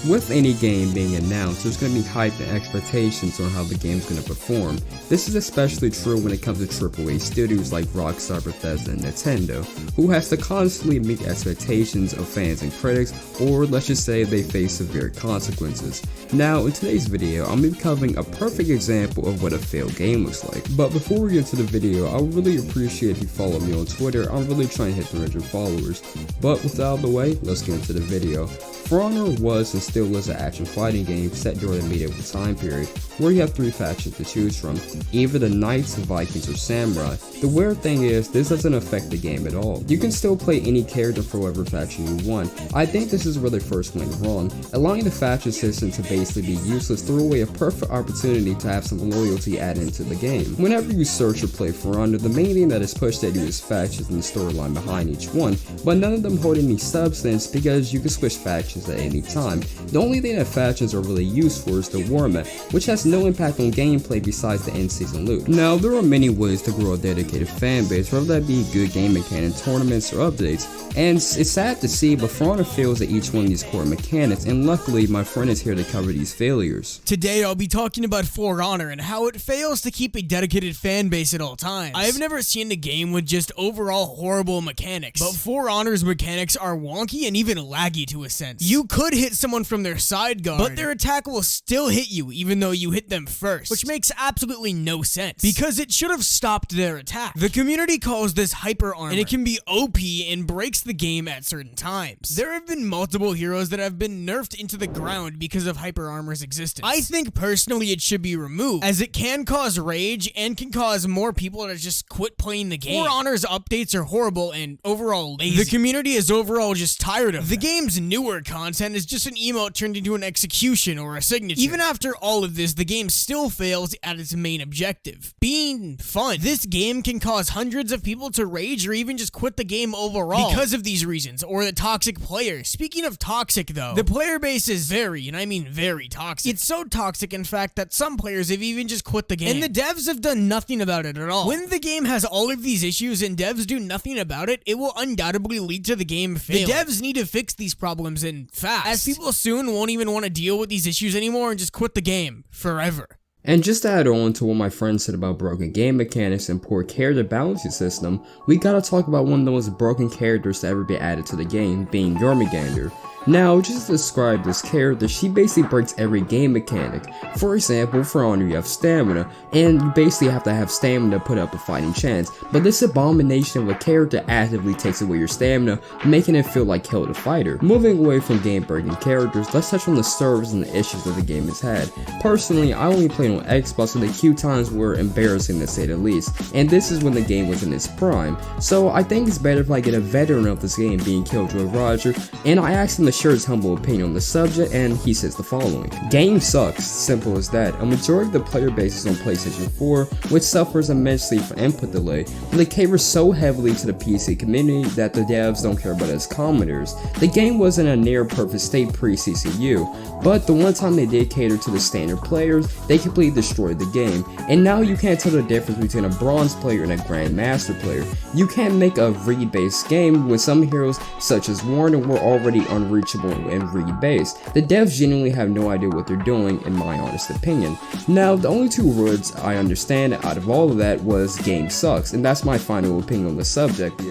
With any game being announced, there's going to be hype and expectations on how the game's going to perform. This is especially true when it comes to AAA studios like Rockstar, Bethesda, and Nintendo, who has to constantly meet expectations of fans and critics, or let's just say they face severe consequences. Now, in today's video, I'm going to be covering a perfect example of what a failed game looks like. But before we get into the video, I would really appreciate if you follow me on Twitter. I'm really trying to hit 300 followers. But with that out of the way, let's get into the video. For Honor was and still is an action fighting game set during the medieval time period, where you have 3 factions to choose from, either the Knights, Vikings, or Samurai. The weird thing is, this doesn't affect the game at all. You can still play any character for whatever faction you want. I think this is where they first went wrong. Allowing the faction system to basically be useless threw away a perfect opportunity to have some loyalty added into the game. Whenever you search or play For Honor, the main thing that is pushed at you is factions and the storyline behind each one, but none of them hold any substance because you can switch factions at any time. The only thing that factions are really used for is the war map, which has no impact on gameplay besides the in-season loot. Now, there are many ways to grow a dedicated fan base, whether that be good game mechanic tournaments or updates, and it's sad to see, but For Honor fails at each one of these core mechanics, and luckily my friend is here to cover these failures. Today I'll be talking about For Honor and how it fails to keep a dedicated fan base at all times. I have never seen a game with just overall horrible mechanics, but For Honor's mechanics are wonky and even laggy to a sense. You could hit someone from their side guard, but their attack will still hit you even though you hit them first, which makes absolutely no sense, because it should have stopped their attack. The community calls this hyper armor, and it can be OP and breaks the game at certain times. There have been multiple heroes that have been nerfed into the ground because of hyper armor's existence. I think personally it should be removed, as it can cause rage and can cause more people to just quit playing the game. For Honor's updates are horrible and overall lazy. The community is overall just tired of them. The game's newer content is just an emote turned into an execution or a signature. Even after all of this, the game still fails at its main objective, being fun. This game can cause hundreds of people to rage or even just quit the game overall because of these reasons, or the toxic players. Speaking of toxic though, the player base is very, and I mean very toxic. It's so toxic in fact that some players have even just quit the game, and the devs have done nothing about it at all. When the game has all of these issues and devs do nothing about it, it will undoubtedly lead to the game failing. The devs need to fix these problems and fast, as people soon won't even want to deal with these issues anymore and just quit the game forever. And just to add on to what my friend said about broken game mechanics and poor character balancing system, we gotta talk about one of the most broken characters to ever be added to the game, being Jormungandr. Now, just to describe this character, she basically breaks every game mechanic. For example, for Honor you have stamina, and you basically have to have stamina to put up a fighting chance, but this abomination of a character actively takes away your stamina, making it feel like Kill the Fighter. Moving away from game breaking characters, let's touch on the servers and the issues that the game has had. Personally, I only played on Xbox, and the queue times were embarrassing to say the least, and this is when the game was in its prime, so I think it's better if I get a veteran of this game, being Killjoy Roger, and I asked him to share his humble opinion on the subject, and he says the following: game sucks, simple as that. A majority of the player base is on PlayStation 4, which suffers immensely from input delay, but it caters so heavily to the PC community that the devs don't care about us commenters. The game was in a near perfect state pre-CCU, but the one time they did cater to the standard players, they completely destroyed the game, and now you can't tell the difference between a bronze player and a grandmaster player. You can't make a read-based game when some heroes such as Warner were already unreachable and read-based. The devs genuinely have no idea what they're doing, in my honest opinion. Now, the only 2 words I understand out of all of that was game sucks, and that's my final opinion on the subject.